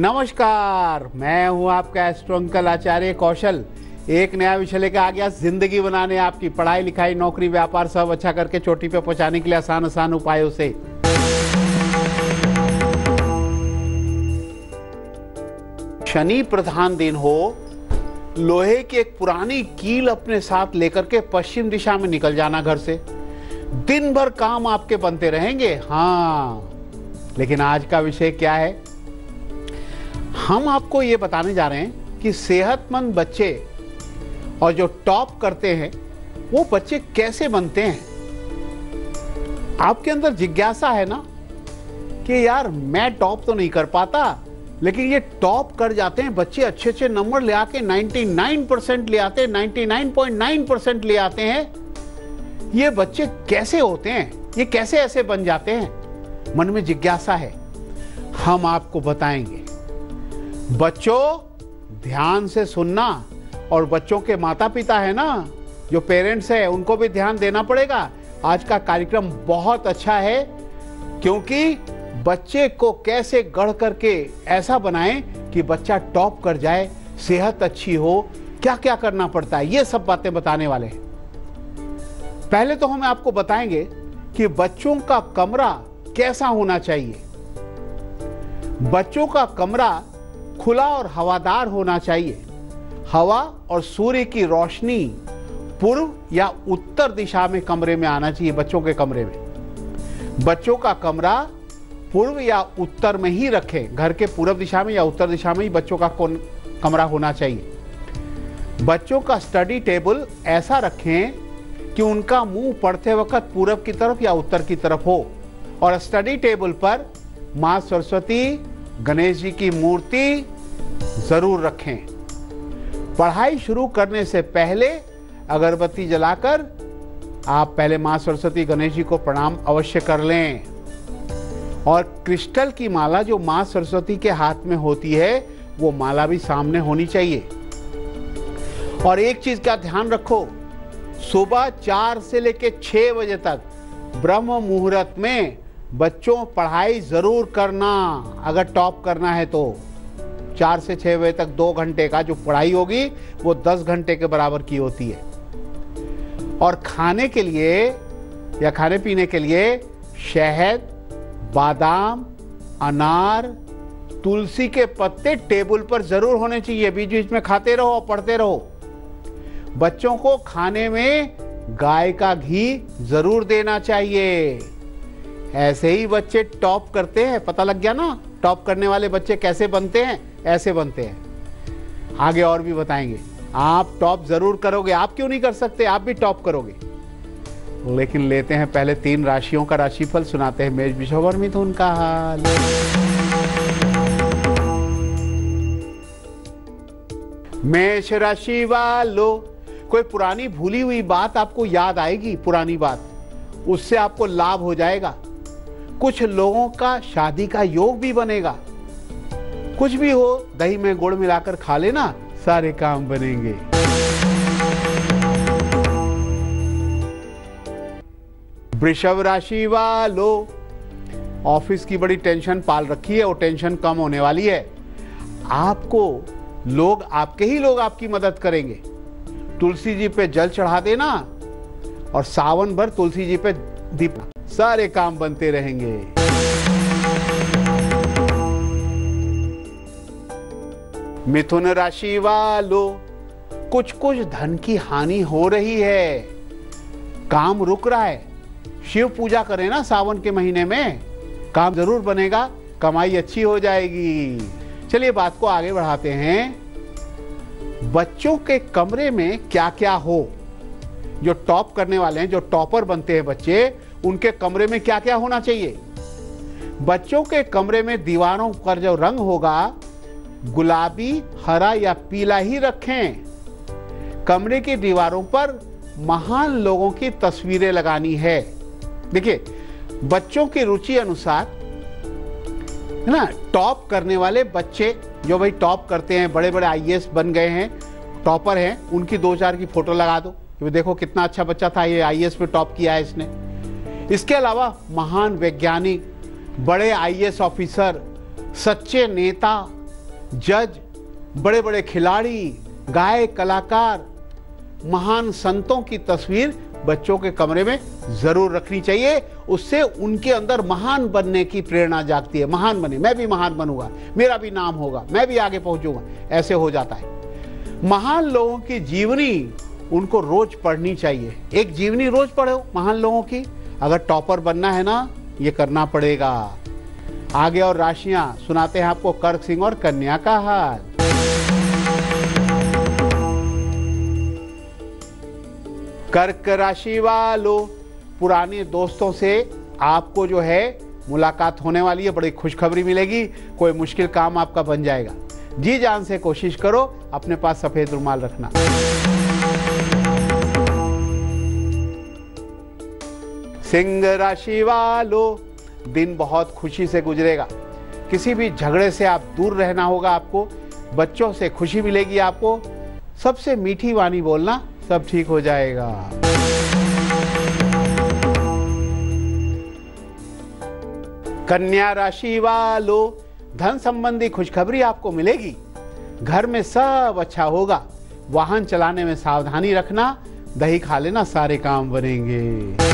नमस्कार, मैं हूं आपका एस्ट्रो अंकल आचार्य कौशल। एक नया विषय लेकर आ गया, जिंदगी बनाने, आपकी पढ़ाई लिखाई नौकरी व्यापार सब अच्छा करके चोटी पे पहुंचाने के लिए आसान उपायों से। शनि प्रधान दिन हो, लोहे की एक पुरानी कील अपने साथ लेकर के पश्चिम दिशा में निकल जाना घर से। दिन भर काम आपके बनते रहेंगे। हाँ, लेकिन आज का विषय क्या है? हम आपको ये बताने जा रहे हैं कि सेहतमंद बच्चे और जो टॉप करते हैं वो बच्चे कैसे बनते हैं। आपके अंदर जिज्ञासा है ना कि यार मैं टॉप तो नहीं कर पाता, लेकिन ये टॉप कर जाते हैं बच्चे, अच्छे नंबर ले आके 99% ले आते हैं, 99.9% ले आते हैं। ये बच्चे कैसे होते हैं, ये कैसे ऐसे बन जाते हैं? मन में जिज्ञासा है, हम आपको बताएंगे। बच्चों ध्यान से सुनना, और बच्चों के माता पिता है ना, जो पेरेंट्स है, उनको भी ध्यान देना पड़ेगा। आज का कार्यक्रम बहुत अच्छा है, क्योंकि बच्चे को कैसे गढ़ करके ऐसा बनाएं कि बच्चा टॉप कर जाए, सेहत अच्छी हो, क्या क्या करना पड़ता है, ये सब बातें बताने वाले हैं। पहले तो हम आपको बताएंगे कि बच्चों का कमरा कैसा होना चाहिए। बच्चों का कमरा खुला और हवादार होना चाहिए। हवा और सूर्य की रोशनी पूर्व या उत्तर दिशा में कमरे में आना चाहिए। बच्चों के कमरे में बच्चों का कमरा पूर्व या उत्तर में ही रखें। घर के पूर्व दिशा में या उत्तर दिशा में ही बच्चों का कमरा होना चाहिए। बच्चों का स्टडी टेबल ऐसा रखें कि उनका मुंह पढ़ते वक्त पूर्व की तरफ या उत्तर की तरफ हो, और स्टडी टेबल पर मां सरस्वती, गणेश जी की मूर्ति जरूर रखें। पढ़ाई शुरू करने से पहले अगरबत्ती जलाकर आप पहले मां सरस्वती, गणेश जी को प्रणाम अवश्य कर लें। और क्रिस्टल की माला जो मां सरस्वती के हाथ में होती है, वो माला भी सामने होनी चाहिए। और एक चीज का ध्यान रखो, सुबह 4 से लेकर 6 बजे तक ब्रह्म मुहूर्त में बच्चों पढ़ाई जरूर करना। अगर टॉप करना है तो 4 से 6 बजे तक 2 घंटे का जो पढ़ाई होगी वो 10 घंटे के बराबर की होती है। और खाने के लिए या खाने पीने के लिए शहद, बादाम, अनार, तुलसी के पत्ते टेबल पर जरूर होने चाहिए। बीच बीच में खाते रहो और पढ़ते रहो। बच्चों को खाने में गाय का घी जरूर देना चाहिए। ऐसे ही बच्चे टॉप करते हैं। पता लग गया ना, टॉप करने वाले बच्चे कैसे बनते हैं? ऐसे बनते हैं। आगे और भी बताएंगे। आप टॉप जरूर करोगे, आप क्यों नहीं कर सकते? आप भी टॉप करोगे। लेकिन लेते हैं पहले 3 राशियों का राशिफल, सुनाते हैं मेष, वृषभ और मिथुन का हाल। मेष राशि वालों, कोई पुरानी भूली हुई बात आपको याद आएगी, पुरानी बात, उससे आपको लाभ हो जाएगा। कुछ लोगों का शादी का योग भी बनेगा। कुछ भी हो, दही में गुड़ मिलाकर खा लेना, सारे काम बनेंगे। वृषभ राशि वालों, ऑफिस की बड़ी टेंशन पाल रखी है, वो टेंशन कम होने वाली है। आपको लोग, आपके ही लोग आपकी मदद करेंगे। तुलसी जी पे जल चढ़ा देना और सावन भर तुलसी जी पे दीप, सारे काम बनते रहेंगे। मिथुन राशि वालों, कुछ धन की हानि हो रही है, काम रुक रहा है। शिव पूजा करें ना सावन के महीने में, काम जरूर बनेगा, कमाई अच्छी हो जाएगी। चलिए बात को आगे बढ़ाते हैं। बच्चों के कमरे में क्या क्या हो, जो टॉप करने वाले हैं, जो टॉपर बनते हैं बच्चे, उनके कमरे में क्या क्या होना चाहिए। बच्चों के कमरे में दीवारों पर जो रंग होगा, गुलाबी, हरा या पीला ही रखें। कमरे की दीवारों पर महान लोगों की तस्वीरें लगानी है। देखिए, बच्चों की रुचि अनुसार है ना, टॉप करने वाले बच्चे जो भाई टॉप करते हैं, बड़े बड़े आईएएस बन गए हैं, टॉपर हैं, उनकी 2-4 की फोटो लगा दो। देखो कितना अच्छा बच्चा था, ये आईएएस में टॉप किया है इसने। इसके अलावा महान वैज्ञानिक, बड़े आईएएस ऑफिसर, सच्चे नेता, जज, बड़े बड़े खिलाड़ी, गायक, कलाकार, महान संतों की तस्वीर बच्चों के कमरे में जरूर रखनी चाहिए। उससे उनके अंदर महान बनने की प्रेरणा जागती है। महान बने, मैं भी महान बनूंगा, मेरा भी नाम होगा, मैं भी आगे पहुंचूंगा, ऐसे हो जाता है। महान लोगों की जीवनी उनको रोज पढ़नी चाहिए। एक जीवनी रोज पढ़ो महान लोगों की। अगर टॉपर बनना है ना, ये करना पड़ेगा। आगे और राशियां सुनाते हैं आपको कर्क, सिंह और कन्या का हाल। कर्क राशि वालों, पुराने दोस्तों से आपको जो है मुलाकात होने वाली है, बड़ी खुशखबरी मिलेगी। कोई मुश्किल काम आपका बन जाएगा। जी जान से कोशिश करो, अपने पास सफेद रुमाल रखना। सिंह राशि वालों, दिन बहुत खुशी से गुजरेगा। किसी भी झगड़े से आप दूर रहना होगा आपको। बच्चों से खुशी मिलेगी आपको। सबसे मीठी वाणी बोलना, सब ठीक हो जाएगा। कन्या राशि वालों, धन संबंधी खुशखबरी आपको मिलेगी। घर में सब अच्छा होगा। वाहन चलाने में सावधानी रखना। दही खा लेना, सारे काम बनेंगे।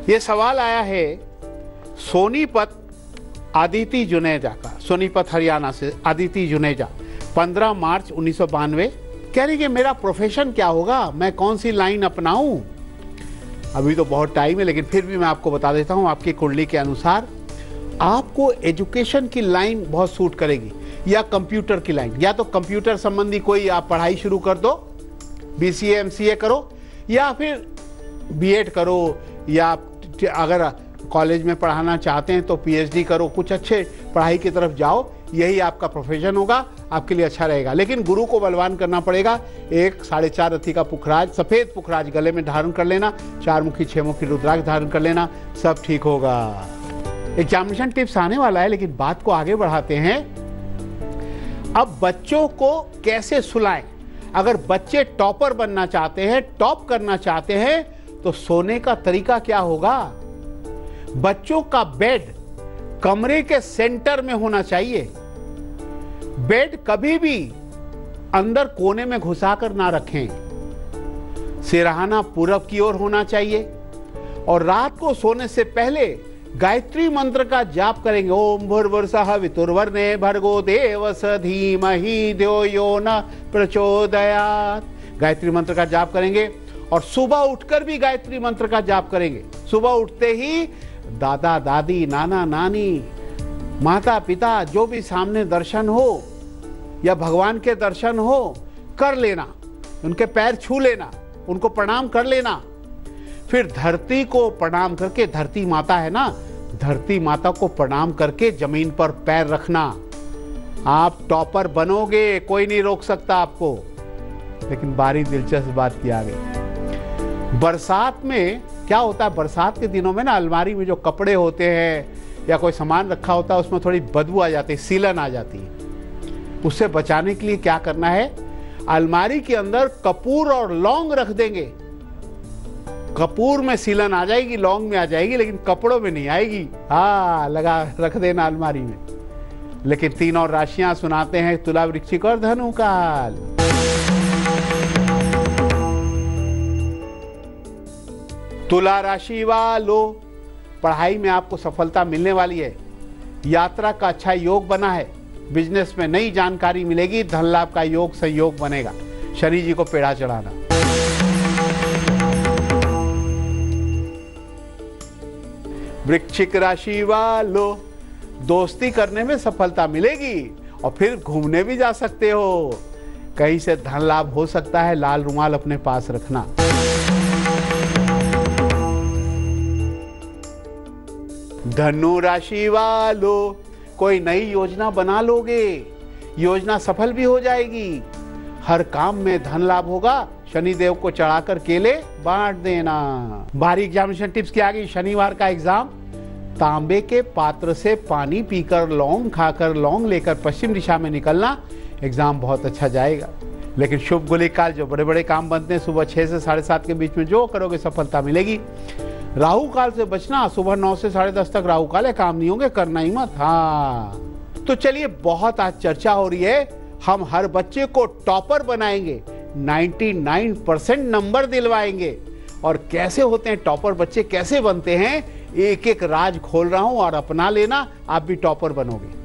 ये सवाल आया है सोनीपत आदिति जुनेजा का। सोनीपत हरियाणा से आदिति जुनेजा, 15 मार्च 1992। कह रही कि मेरा प्रोफेशन क्या होगा, मैं कौन सी लाइन अपनाऊं। अभी तो बहुत टाइम है, लेकिन फिर भी मैं आपको बता देता हूं। आपकी कुंडली के अनुसार आपको एजुकेशन की लाइन बहुत सूट करेगी, या कंप्यूटर की लाइन। या तो कंप्यूटर संबंधी कोई आप पढ़ाई शुरू कर दो, BCA MCA करो, या फिर B.Ed करो, या अगर कॉलेज में पढ़ाना चाहते हैं तो PhD करो। कुछ अच्छे पढ़ाई की तरफ जाओ, यही आपका प्रोफेशन होगा, आपके लिए अच्छा रहेगा। लेकिन गुरु को बलवान करना पड़ेगा। एक 4.5 रथी का पुखराज, सफेद पुखराज गले में धारण कर लेना। 4 मुखी 6 मुखी रुद्राक्ष धारण कर लेना, सब ठीक होगा। एग्जामिनेशन टिप्स आने वाला है, लेकिन बात को आगे बढ़ाते हैं। अब बच्चों को कैसे सुलाएं। अगर बच्चे टॉपर बनना चाहते हैं, टॉप करना चाहते हैं, तो सोने का तरीका क्या होगा। बच्चों का बेड कमरे के सेंटर में होना चाहिए। बेड कभी भी अंदर कोने में घुसाकर ना रखें। सिरहाना पूरब की ओर होना चाहिए। और रात को सोने से पहले गायत्री मंत्र का जाप करेंगे। ओम भूर्भुवस्सुः वितुर्वरेण्यं भर्गो देवस्य धीमहि धियो यो न प्रचोदयात्। गायत्री मंत्र का जाप करेंगे। और सुबह उठकर भी गायत्री मंत्र का जाप करेंगे। सुबह उठते ही दादा दादी, नाना नानी, माता पिता, जो भी सामने दर्शन हो या भगवान के दर्शन हो, कर लेना। उनके पैर छू लेना, उनको प्रणाम कर लेना। फिर धरती को प्रणाम करके, धरती माता है ना, धरती माता को प्रणाम करके जमीन पर पैर रखना। आप टॉपर बनोगे, कोई नहीं रोक सकता आपको। लेकिन बड़ी दिलचस्प बात की आ गई। बरसात में क्या होता है, बरसात के दिनों में ना अलमारी में जो कपड़े होते हैं या कोई सामान रखा होता है, उसमें थोड़ी बदबू आ जाती है, सीलन आ जाती है। उससे बचाने के लिए क्या करना है, अलमारी के अंदर कपूर और लौंग रख देंगे। कपूर में सीलन आ जाएगी, लौंग में आ जाएगी, लेकिन कपड़ों में नहीं आएगी। हाँ, लगा रख देना अलमारी में। लेकिन 3 और राशियां सुनाते हैं, तुला, वृश्चिक और धनु काल। तुला राशि वालों, पढ़ाई में आपको सफलता मिलने वाली है। यात्रा का अच्छा योग बना है। बिजनेस में नई जानकारी मिलेगी। धन लाभ का योग संयोग बनेगा। शनि जी को पेड़ा चढ़ाना। वृश्चिक राशि वालों, दोस्ती करने में सफलता मिलेगी और फिर घूमने भी जा सकते हो। कहीं से धन लाभ हो सकता है। लाल रुमाल अपने पास रखना। धनु राशि वालों, कोई नई योजना बना लोगे। योजना सफल भी हो जाएगी। हर काम में धन लाभ होगा। शनिदेव को चढ़ाकर केले बांट देना। भारी एग्जामिनेशन टिप्स की आ गई। शनिवार का एग्जाम। तांबे के पात्र से पानी पीकर, लौंग खाकर, लौंग लेकर पश्चिम दिशा में निकलना। एग्जाम बहुत अच्छा जाएगा। लेकिन शुभ गुलिक काल, जो बड़े बड़े काम बनते हैं, सुबह 6 से 7:30 के बीच में जो करोगे सफलता मिलेगी। राहु काल से बचना, सुबह 9 से 10:30 तक राहु काल है, काम नहीं होंगे, करना ही मत। हाँ, तो चलिए, बहुत आज चर्चा हो रही है, हम हर बच्चे को टॉपर बनाएंगे, 99% नंबर दिलवाएंगे। और कैसे होते हैं टॉपर बच्चे, कैसे बनते हैं, एक एक राज खोल रहा हूं, और अपना लेना, आप भी टॉपर बनोगे।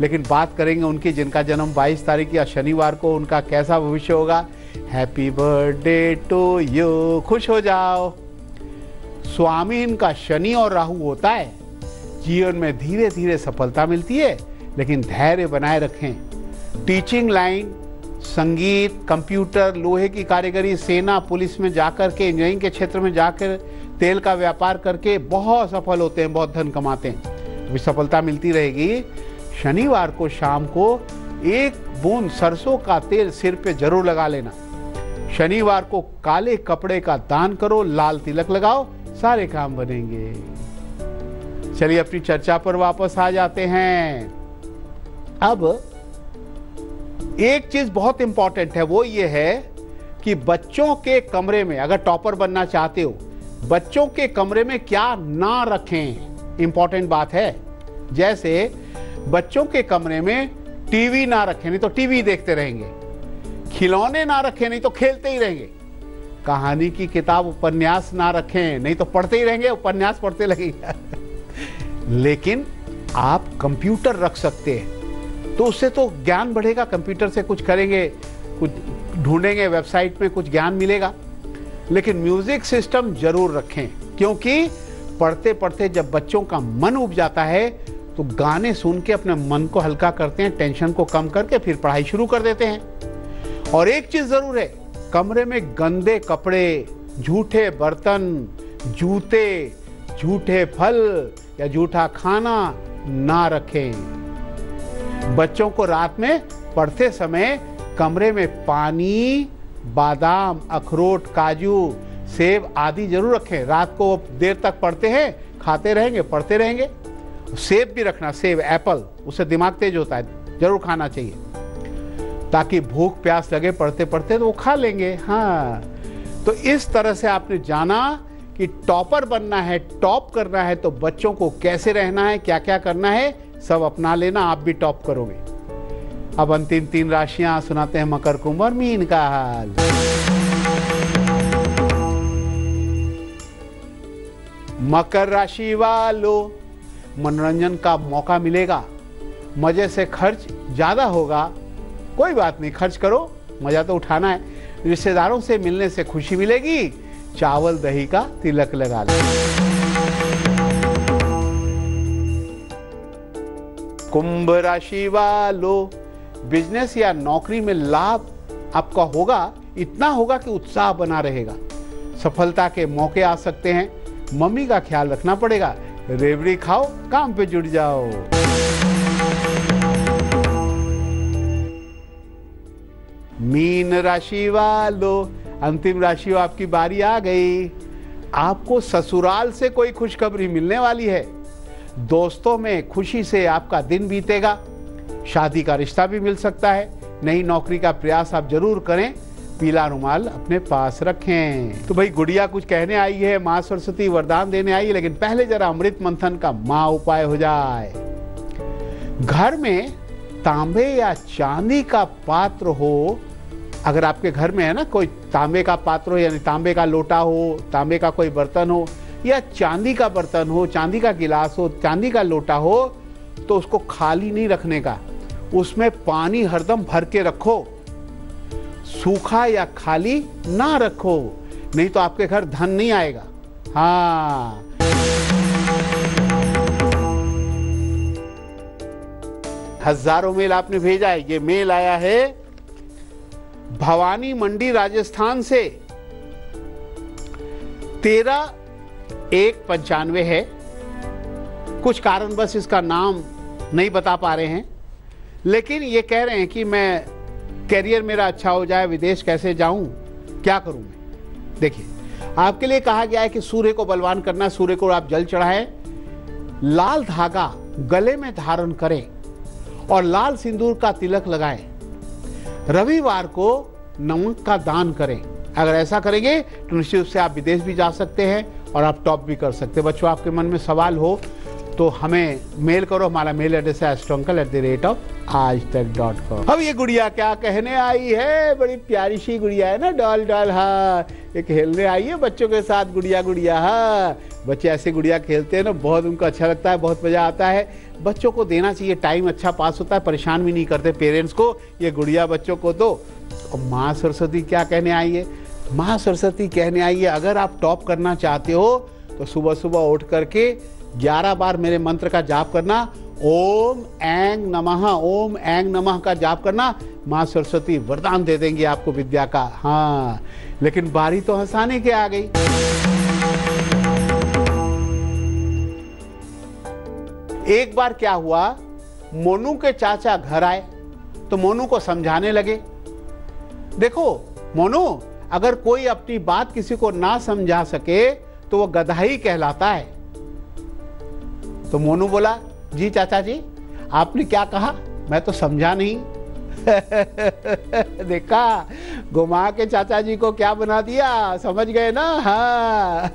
लेकिन बात करेंगे उनकी जिनका जन्म 22 तारीख या शनिवार को, उनका कैसा भविष्य होगा। हैप्पी बर्थडे टू यू, खुश हो जाओ। स्वामी इनका शनि और राहु होता है। जीवन में धीरे धीरे सफलता मिलती है, लेकिन धैर्य बनाए रखें। टीचिंग लाइन, संगीत, कंप्यूटर, लोहे की कारीगरी, सेना, पुलिस में जाकर के, इंजीनियरिंग के क्षेत्र में जाकर, तेल का व्यापार करके बहुत सफल होते हैं, बहुत धन कमाते हैं। तो सफलता मिलती रहेगी। शनिवार को शाम को 1 बूंद सरसों का तेल सिर पे जरूर लगा लेना। शनिवार को काले कपड़े का दान करो, लाल तिलक लगाओ, सारे काम बनेंगे। चलिए अपनी चर्चा पर वापस आ जाते हैं। अब एक चीज बहुत इंपॉर्टेंट है, वो ये है कि बच्चों के कमरे में, अगर टॉपर बनना चाहते हो, बच्चों के कमरे में क्या ना रखें, इंपॉर्टेंट बात है। जैसे बच्चों के कमरे में टीवी ना रखें, नहीं तो टीवी देखते रहेंगे। खिलौने ना रखें, नहीं तो खेलते ही रहेंगे। कहानी की किताब, उपन्यास ना रखें, नहीं तो पढ़ते ही रहेंगे, उपन्यास पढ़ते लगेंगे। लेकिन आप कंप्यूटर रख सकते हैं, तो उससे तो ज्ञान बढ़ेगा। कंप्यूटर से कुछ करेंगे, कुछ ढूंढेंगे, वेबसाइट में कुछ ज्ञान मिलेगा। लेकिन म्यूजिक सिस्टम जरूर रखें, क्योंकि पढ़ते पढ़ते जब बच्चों का मन उब जाता है, तो गाने सुन के अपने मन को हल्का करते हैं, टेंशन को कम करके फिर पढ़ाई शुरू कर देते हैं। और एक चीज जरूर है, कमरे में गंदे कपड़े, झूठे बर्तन, जूते, झूठे फल या झूठा खाना ना रखें। बच्चों को रात में पढ़ते समय कमरे में पानी, बादाम, अखरोट, काजू, सेब आदि जरूर रखें। रात को देर तक पढ़ते हैं, खाते रहेंगे, पढ़ते रहेंगे। सेब भी रखना, सेब, एप्पल, उससे दिमाग तेज होता है, जरूर खाना चाहिए, ताकि भूख प्यास लगे पढ़ते पढ़ते तो वो खा लेंगे। हाँ, तो इस तरह से आपने जाना कि टॉपर बनना है, टॉप करना है, तो बच्चों को कैसे रहना है, क्या क्या करना है, सब अपना लेना, आप भी टॉप करोगे। अब अंतिम 3 राशियां सुनाते हैं, मकर, कुंभ और मीन का हाल। मकर राशि वालों, मनोरंजन का मौका मिलेगा, मजे से खर्च ज्यादा होगा, कोई बात नहीं, खर्च करो, मजा तो उठाना है। रिश्तेदारों से मिलने से खुशी मिलेगी, चावल दही का तिलक लगा लो। कुंभ राशि वालों, बिजनेस या नौकरी में लाभ आपका होगा, इतना होगा कि उत्साह बना रहेगा। सफलता के मौके आ सकते हैं, मम्मी का ख्याल रखना पड़ेगा। रेवड़ी खाओ, काम पे जुट जाओ। मीन राशि वालों, अंतिम राशि आपकी बारी आ गई। आपको ससुराल से कोई खुशखबरी मिलने वाली है। दोस्तों में खुशी से आपका दिन बीतेगा। शादी का रिश्ता भी मिल सकता है। नई नौकरी का प्रयास आप जरूर करें। पीला रुमाल अपने पास रखें। तो भाई गुड़िया कुछ कहने आई है, माँ सरस्वती वरदान देने आई है, लेकिन पहले जरा अमृत मंथन का माँ उपाय हो जाए। घर में तांबे या चांदी का पात्र हो, अगर आपके घर में है ना कोई तांबे का पात्र हो, यानी तांबे का लोटा हो, तांबे का कोई बर्तन हो, या चांदी का बर्तन हो, चांदी का गिलास हो, चांदी का लोटा हो, तो उसको खाली नहीं रखने का, उसमें पानी हरदम भर के रखो। सूखा या खाली ना रखो, नहीं तो आपके घर धन नहीं आएगा। हाँ, हजारों मेल आपने भेजा है। ये मेल आया है भवानी मंडी राजस्थान से। 13/1/95 है। कुछ कारणवश इसका नाम नहीं बता पा रहे हैं, लेकिन ये कह रहे हैं कि मैं कैरियर मेरा अच्छा हो जाए, विदेश कैसे जाऊं, क्या करूं मैं। देखिए, आपके लिए कहा गया है कि सूर्य को बलवान करना, सूर्य को आप जल चढ़ाएं, लाल धागा गले में धारण करें और लाल सिंदूर का तिलक लगाएं। रविवार को नमक का दान करें। अगर ऐसा करेंगे तो निश्चित रूप से आप विदेश भी जा सकते हैं और आप टॉप भी कर सकते हैं। बच्चों, आपके मन में सवाल हो तो हमें मेल करो। हमारा मेल एड्रेस है astroncal@aajtak.com। अब ये गुड़िया क्या कहने आई है, बड़ी प्यारी सी गुड़िया है ना, डॉल डॉल। हाँ, ये खेलने आई है बच्चों के साथ, गुड़िया गुड़िया। हाँ, बच्चे ऐसे गुड़िया खेलते हैं ना, बहुत उनको अच्छा लगता है, बहुत मज़ा आता है। बच्चों को देना चाहिए, टाइम अच्छा पास होता है, परेशान भी नहीं करते पेरेंट्स को। ये गुड़िया बच्चों को दो। और माँ सरस्वती क्या कहने आई है? माँ सरस्वती कहने आई है, अगर आप टॉप करना चाहते हो तो सुबह सुबह उठ करके 11 बार मेरे मंत्र का जाप करना। ओम ऐंग नमः, ओम ऐंग नमः का जाप करना। माँ सरस्वती वरदान दे देंगी आपको विद्या का। हाँ, लेकिन बारी तो हंसाने के आ गई। एक बार क्या हुआ, मोनू के चाचा घर आए तो मोनू को समझाने लगे, देखो मोनू, अगर कोई अपनी बात किसी को ना समझा सके तो वो गधा ही कहलाता है। तो मोनू बोला, जी चाचा जी, आपने क्या कहा? मैं तो समझा नहीं। देखा, घुमा के चाचा जी को क्या बना दिया, समझ गए ना? हाँ।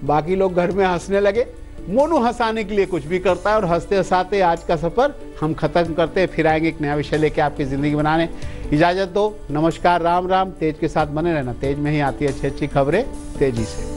बाकी लोग घर में हंसने लगे। मोनू हंसाने के लिए कुछ भी करता है, और हंसते हंसाते आज का सफर हम खत्म करते हैं। फिर आएंगे एक नया विषय लेके आपकी जिंदगी बनाने। इजाजत दो, नमस्कार, राम राम। तेज के साथ बने रहना, तेज में ही आती है अच्छी अच्छी खबरें तेजी से।